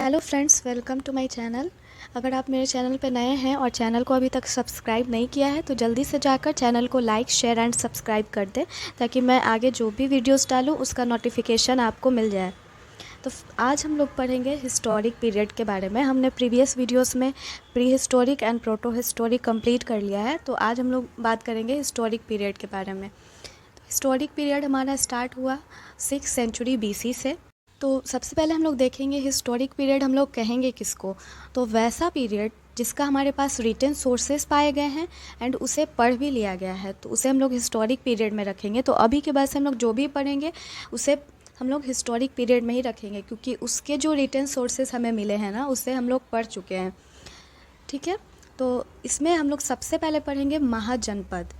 Hello friends, welcome to my channel. अगर आप मेरे चैनल पर नए हैं और चैनल को अभी तक सब्सक्राइब नहीं किया है तो जल्दी से जाकर चैनल को लाइक, शेयर एंड सब्सक्राइब कर दें ताकि मैं आगे जो भी वीडियोस डालूं उसका नोटिफिकेशन आपको मिल जाए। तो आज हम लोग पढ़ेंगे हिस्टोरिक पीरियड के बारे में। हमने प्रीवियस वीडियोस में pre historic and proto historic complete कर लिया है, तो आज हम लोग बात करेंगे हिस्टोरिक पीरियड के बारे में। हिस्टोरिक पीरियड हमारा स्टार्ट हुआ 6th सेंचुरी BC से। तो सबसे पहले हम लोग देखेंगे हिस्टोरिक पीरियड हम लोग कहेंगे किसको। तो वैसा पीरियड जिसका हमारे पास रिटन सोर्सेस पाए गए हैं एंड उसे पढ़ भी लिया गया है, तो उसे हम लोग हिस्टोरिक पीरियड में रखेंगे। तो अभी के बाद से हम लोग जो भी पढ़ेंगे उसे हम लोग हिस्टोरिक पीरियड में ही रखेंगे, क्योंकि उसके जो रिटन सोर्सेस हमें मिले हैं ना, उससे हम लोग पढ़ चुके हैं। ठीक है, तो इसमें हम लोग सबसे पहले पढ़ेंगे महाजनपद।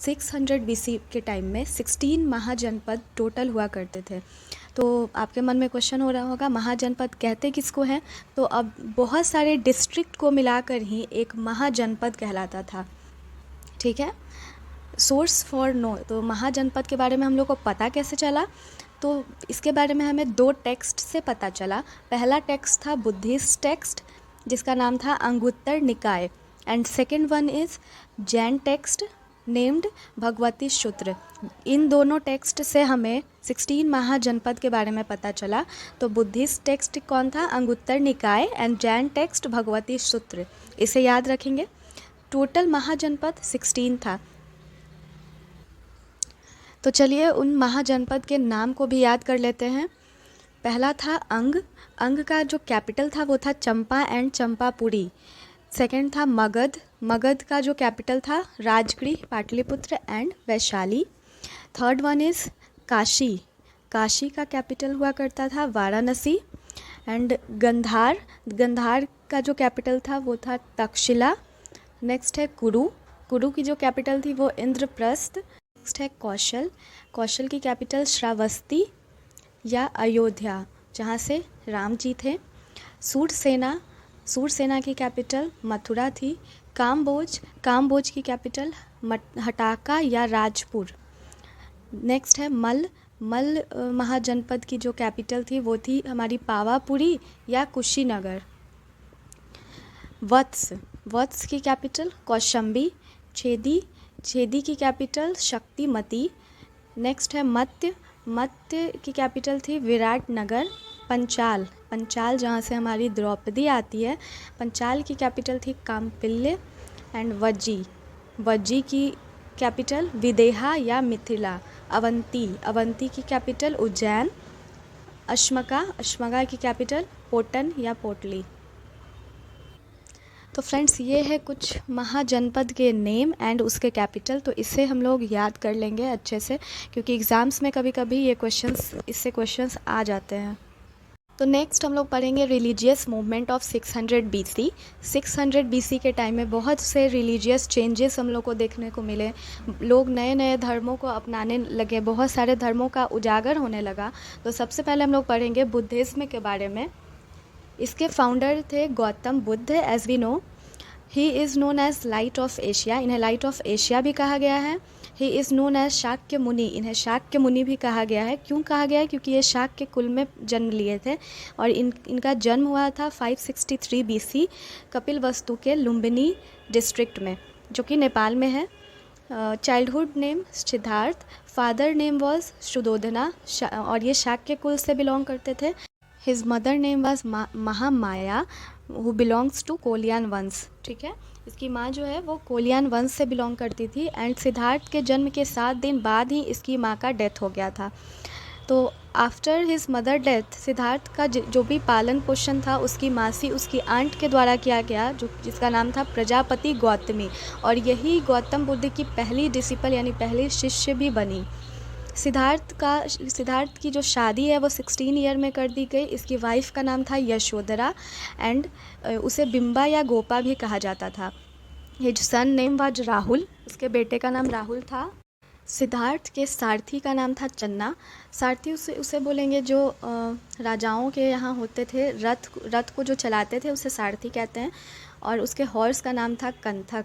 600 BC के टाइम में 16 महाजनपद टोटल हुआ करते थे। तो आपके मन में क्वेश्चन हो रहा होगा, महाजनपद कहते किसको हैं? तो अब बहुत सारे डिस्ट्रिक्ट को मिलाकर ही एक महाजनपद कहलाता था। ठीक है, सोर्स फॉर नो। तो महाजनपद के बारे में हम लोग को पता कैसे चला? तो इसके बारे में हमें दो टेक्स्ट से पता चला। पहला टेक्स्ट था बुद्धिस्ट टेक्स्ट जिसका नाम था अंगुत्तर निकाय, and second one is Jain text named Bhagwati सूत्र। इन दोनों टेक्स्ट से हमें 16 महाजनपद के बारे में पता चला। तो बुद्धिस्ट टेक्स्ट कौन था? अंगुत्तर निकाय, एंड जैन टेक्स्ट भगवती सूत्र। इसे याद रखेंगे। टोटल महाजनपद 16 था। तो चलिए उन महाजनपद के नाम को भी याद कर लेते हैं। पहला था अंग। अंग का जो कैपिटल था वो था चंपा एंड चंपापुरी। सेकंड था मगध। मगध का जो कैपिटल था Rajgriha, Pataliputra and Vaishali. Third one is Kashi. Kashi का कैपिटल हुआ करता था वाराणसी। एंड गंधार। गंधार का जो कैपिटल था वो था तक्षशिला। नेक्स्ट है कुरु। कुरु की जो कैपिटल थी वो इंद्रप्रस्थ। नेक्स्ट है कौशल। कौशल की कैपिटल श्रावस्ती या अयोध्या, जहाँ से राम जी थे। सूरसेना। सूरसेना की कैपिटल मथुरा थी। काम्बोज। काम्बोज की कैपिटल हटाका या राजपुर। नेक्स्ट है मल। मल महाजनपद की जो कैपिटल थी वो थी हमारी पावापुरी या कुशीनगर। वत्स। वत्स की कैपिटल कौशंबी। छेदी। छेदी की कैपिटल शक्तिमती। नेक्स्ट है मत्य। मत्य की कैपिटल थी विराटनगर। पंचाल। पंचाल जहाँ से हमारी द्रौपदी आती है, पंचाल की कैपिटल थी काम्पिल्य। एंड वज्जी। वज्जी की कैपिटल विदेहा या मिथिला। अवंती। अवंती की कैपिटल उज्जैन। अश्मका। अश्मका की कैपिटल पोटन या पोटली। तो फ्रेंड्स, ये है कुछ महाजनपद के नेम एंड उसके कैपिटल। तो इसे हम लोग याद कर लेंगे अच्छे से, क्योंकि एग्ज़ाम्स में कभी कभी ये इससे क्वेश्चंस आ जाते हैं। तो नेक्स्ट हम लोग पढ़ेंगे religious movement of 600 BC। 600 BC के टाइम में बहुत से रिलीजियस चेंजेस हम लोग को देखने को मिले। लोग नए नए धर्मों को अपनाने लगे, बहुत सारे धर्मों का उजागर होने लगा। तो सबसे पहले हम लोग पढ़ेंगे बुद्धिज़्म के बारे में। इसके फाउंडर थे Gautam Buddha. As we know, he is known as light of Asia. इन्हें लाइट ऑफ एशिया भी कहा गया है। He is known as Shakya Muni. इन्हें शाक्य मुनि भी कहा गया है। क्यों कहा गया है? क्योंकि ये शाक्य कुल में जन्म लिए थे और इनका जन्म हुआ था 563 BC कपिलवस्तु के लुम्बिनी डिस्ट्रिक्ट में, जो कि नेपाल में है। Childhood name Siddhartha. Father name was Shuddhodana, और ये शाक्य कुल से बिलोंग करते थे। His mother name was Mahamaya who belongs to Koliyan वंश। ठीक है, इसकी माँ जो है वो कोलियान वंश से बिलोंग करती थी। एंड सिद्धार्थ के जन्म के 7 दिन बाद ही इसकी माँ का डेथ हो गया था। तो after his mother death Siddharth का जो भी पालन पोषण था उसकी मासी, उसकी आंट के द्वारा किया गया, जिसका नाम था प्रजापति गौतमी, और यही गौतम बुद्ध की पहली डिसिपल यानी पहली शिष्य भी बनी। सिद्धार्थ की जो शादी है वो 16 ईयर में कर दी गई। इसकी वाइफ का नाम था यशोधरा, एंड उसे बिंबा या गोपा भी कहा जाता था। His son name was Rahul. उसके बेटे का नाम राहुल था। सिद्धार्थ के सारथी का नाम था चन्ना। सारथी उसे बोलेंगे जो राजाओं के यहाँ होते थे, रथ को जो चलाते थे उसे सारथी कहते हैं, और उसके हॉर्स का नाम था कंथक।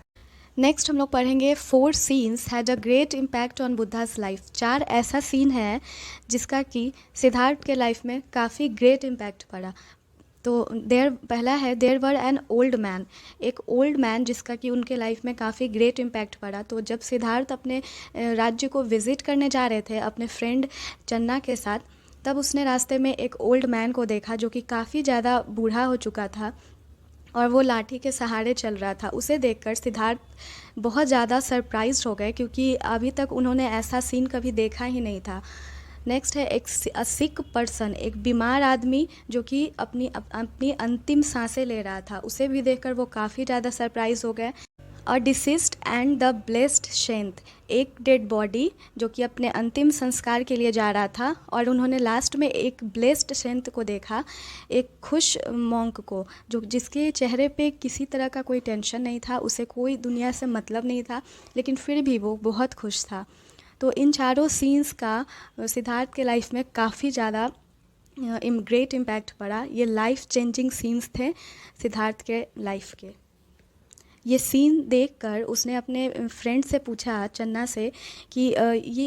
नेक्स्ट हम लोग पढ़ेंगे 4 scenes had a great impact on Buddhas life. 4 ऐसा सीन है जिसका कि सिद्धार्थ के लाइफ में काफ़ी ग्रेट इम्पैक्ट पड़ा। तो पहला है there were an old man, एक ओल्ड मैन जिसका कि उनके लाइफ में काफ़ी ग्रेट इम्पैक्ट पड़ा। तो जब सिद्धार्थ अपने राज्य को विज़िट करने जा रहे थे अपने फ्रेंड चन्ना के साथ, तब उसने रास्ते में एक ओल्ड मैन को देखा जो कि काफ़ी ज़्यादा बूढ़ा हो चुका था और वो लाठी के सहारे चल रहा था। उसे देखकर सिद्धार्थ बहुत ज़्यादा सरप्राइज्ड हो गए, क्योंकि अभी तक उन्होंने ऐसा सीन कभी देखा ही नहीं था। नेक्स्ट है एक सिक पर्सन, एक बीमार आदमी जो कि अपनी अंतिम सांसें ले रहा था। उसे भी देखकर वो काफ़ी ज़्यादा सरप्राइज हो गए। अ डिसीस्ड एंड द ब्लेस्ड सेंट, एक डेड बॉडी जो कि अपने अंतिम संस्कार के लिए जा रहा था, और उन्होंने लास्ट में एक ब्लेस्ड सेंट को देखा, एक खुश मॉन्क को, जो जिसके चेहरे पे किसी तरह का कोई टेंशन नहीं था, उसे कोई दुनिया से मतलब नहीं था, लेकिन फिर भी वो बहुत खुश था। तो इन चारों सीन्स का सिद्धार्थ के लाइफ में काफ़ी ज़्यादा ग्रेट इम्पैक्ट पड़ा। ये लाइफ चेंजिंग सीन्स थे सिद्धार्थ के लाइफ के। ये सीन देखकर उसने अपने फ्रेंड से पूछा, चन्ना से, कि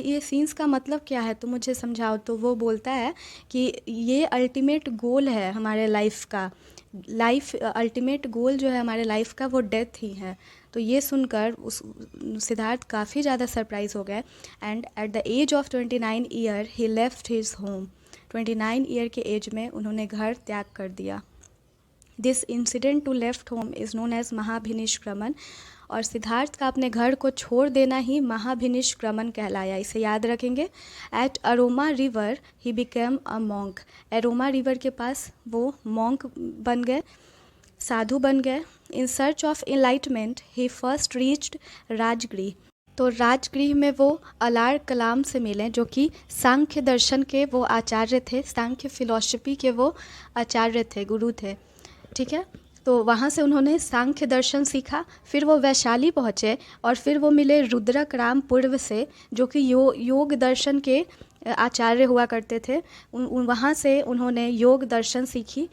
ये सीन्स का मतलब क्या है, तो मुझे समझाओ। तो वो बोलता है कि ये अल्टीमेट गोल है हमारे लाइफ का, अल्टीमेट गोल जो है हमारे लाइफ का वो डेथ ही है। तो ये सुनकर उस सिद्धार्थ काफ़ी ज़्यादा सरप्राइज हो गए। And at the age of 29 year he left his home, 29 year के एज में उन्होंने घर त्याग कर दिया। This incident to left home is known as Mahabhinishkramana, और सिद्धार्थ का अपने घर को छोड़ देना ही महाभिनिष्क्रमण कहलाया, इसे याद रखेंगे। At Aroma river he became a monk, Aroma river के पास वो मॉन्क बन गए, साधु बन गए। In search of enlightenment he first reached Rajgriha, तो राजगृह में वो अलार कलाम से मिले, जो कि सांख्य दर्शन के वो आचार्य थे, सांख्य फिलॉसफी के वो आचार्य थे, गुरु थे, ठीक है। तो वहाँ से उन्होंने सांख्य दर्शन सीखा। फिर वो वैशाली पहुँचे और फिर वो मिले रुद्रक राम पूर्व से, जो कि योग दर्शन के आचार्य हुआ करते थे। वहाँ से उन्होंने योग दर्शन सीखी।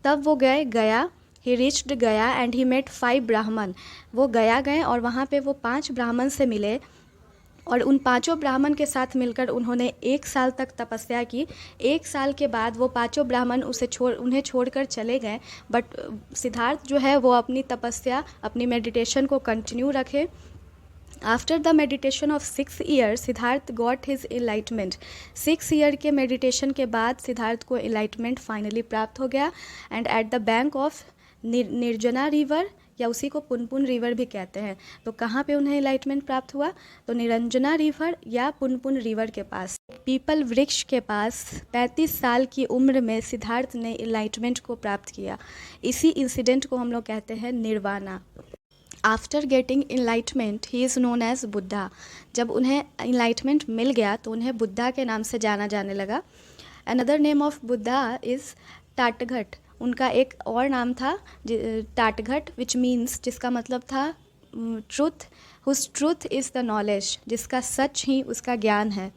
तब वो गए गया, ही रीच्ड गया एंड ही मेट 5 ब्राह्मण, वो गया गए और वहाँ पे वो 5 ब्राह्मण से मिले, और उन 5 ब्राह्मण के साथ मिलकर उन्होंने 1 साल तक तपस्या की। 1 साल के बाद वो 5 ब्राह्मण उन्हें छोड़कर चले गए, बट सिद्धार्थ जो है वो अपनी तपस्या, अपनी मेडिटेशन को कंटिन्यू रखे। After the meditation of 6 year Siddhartha got his enlightenment, 6 year के मेडिटेशन के बाद सिद्धार्थ को एनलाइटमेंट फाइनली प्राप्त हो गया। And at the bank of Nirjana river, या उसी को पुनपुन रिवर भी कहते हैं, तो कहाँ पे उन्हें एनलाइटमेंट प्राप्त हुआ, तो निरंजना रिवर या पुनपुन रिवर के पास, पीपल वृक्ष के पास 35 साल की उम्र में सिद्धार्थ ने एनलाइटमेंट को प्राप्त किया। इसी इंसिडेंट को हम लोग कहते हैं nirvana. After getting enlightenment he is known as Buddha, जब उन्हें एनलाइटमेंट मिल गया तो उन्हें बुद्धा के नाम से जाना जाने लगा। Another name of Buddha is Tathagata, उनका एक और नाम था टाटघट, विच मीन्स, जिसका मतलब था truth, whose truth is the knowledge, जिसका सच ही उसका ज्ञान है।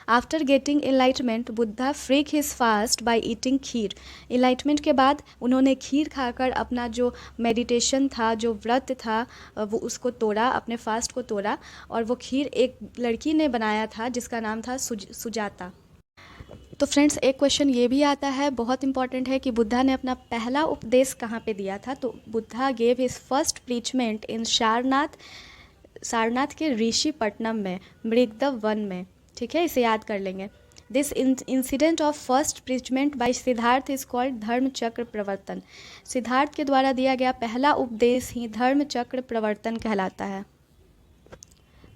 After getting enlightenment Buddha freak his fast by eating kheer, enlightenment के बाद उन्होंने खीर खाकर अपना जो मेडिटेशन था, जो व्रत था, वो उसको तोड़ा, अपने फास्ट को तोड़ा, और वो खीर एक लड़की ने बनाया था जिसका नाम था सुजाता। तो फ्रेंड्स, एक क्वेश्चन ये भी आता है, बहुत इंपॉर्टेंट है, कि बुद्धा ने अपना पहला उपदेश कहाँ पे दिया था। तो बुद्धा गेव हिज फर्स्ट प्रीचमेंट इन सारनाथ के ऋषिपट्टनम में, मृगदव वन में, ठीक है, इसे याद कर लेंगे। This incident of first preachment by Siddhartha is called Dharma Chakra प्रवर्तन, सिद्धार्थ के द्वारा दिया गया पहला उपदेश ही धर्म चक्र प्रवर्तन कहलाता है।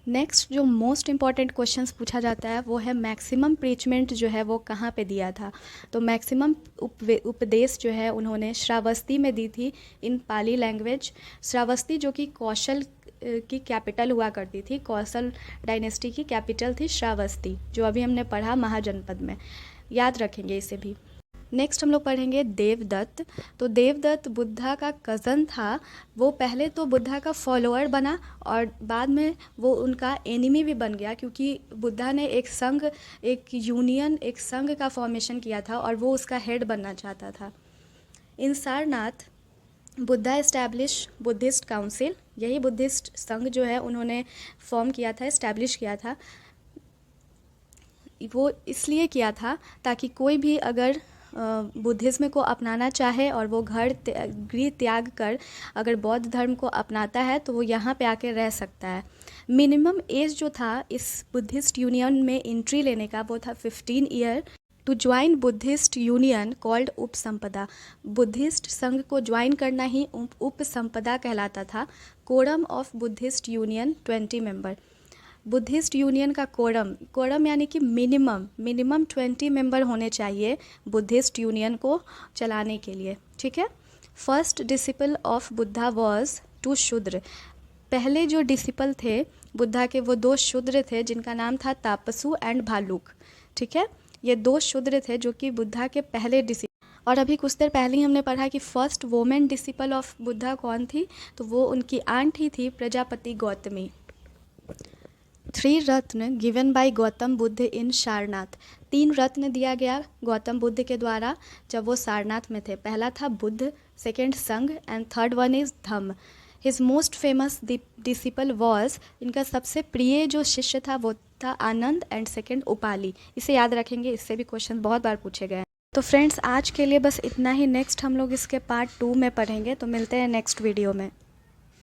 नेक्स्ट जो मोस्ट इम्पॉर्टेंट क्वेश्चंस पूछा जाता है वो है मैक्सिमम प्रीचमेंट जो है वो कहाँ पे दिया था। तो मैक्सिमम उपदेश जो है उन्होंने श्रावस्ती में दी थी, इन पाली लैंग्वेज। श्रावस्ती जो कि कौशल की कैपिटल हुआ करती थी, कौशल डायनेस्टी की कैपिटल थी श्रावस्ती, जो अभी हमने पढ़ा महाजनपद में, याद रखेंगे इसे भी। नेक्स्ट हम लोग पढ़ेंगे देवदत्त। तो देवदत्त बुद्धा का कज़न था। वो पहले तो बुद्धा का फॉलोअर बना और बाद में वो उनका एनिमी भी बन गया, क्योंकि बुद्धा ने एक संघ, एक यूनियन, एक संघ का फॉर्मेशन किया था और वो उसका हेड बनना चाहता था। In Sarnath Buddha establish Buddhist council, यही बुद्धिस्ट संघ जो है उन्होंने फॉर्म किया था, इस्टेब्लिश किया था। वो इसलिए किया था ताकि कोई भी अगर बुद्धिज़्म को अपनाना चाहे और वो गृह त्याग कर अगर बौद्ध धर्म को अपनाता है तो वो यहाँ पे आके रह सकता है। मिनिमम एज जो था इस बुद्धिस्ट यूनियन में एंट्री लेने का वो था 15 year to join Buddhist union called Upasampada. Buddhist sangha को ज्वाइन करना ही उपसंपदा कहलाता था। Quorum of Buddhist union 20 member. Buddhist union का कोरम यानी कि मिनिमम 20 मेंबर होने चाहिए बुद्धिस्ट यूनियन को चलाने के लिए, ठीक है। First disciple of Buddha was 2 शूद्र। पहले जो डिसिपल थे बुद्धा के वो 2 शूद्र थे जिनका नाम था तापसु एंड भालुक, ठीक है। ये 2 शूद्र थे जो कि बुद्धा के पहले डिसिपल। और अभी कुछ देर पहले ही हमने पढ़ा कि first women disciple of Buddha कौन थी, तो वो उनकी आंट ही थी प्रजापति गौतमी। 3 रत्न गिवन बाय गौतम बुद्ध इन सारनाथ। 3 रत्न दिया गया गौतम बुद्ध के द्वारा जब वो सारनाथ में थे। पहला था बुद्ध, सेकेंड संघ and third one is Dhamma. His most famous disciple was, इनका सबसे प्रिय जो शिष्य था वो था आनंद एंड सेकेंड उपाली। इसे याद रखेंगे, इससे भी क्वेश्चन बहुत बार पूछे गए हैं। तो फ्रेंड्स आज के लिए बस इतना ही। नेक्स्ट हम लोग इसके पार्ट 2 में पढ़ेंगे, तो मिलते हैं नेक्स्ट वीडियो में।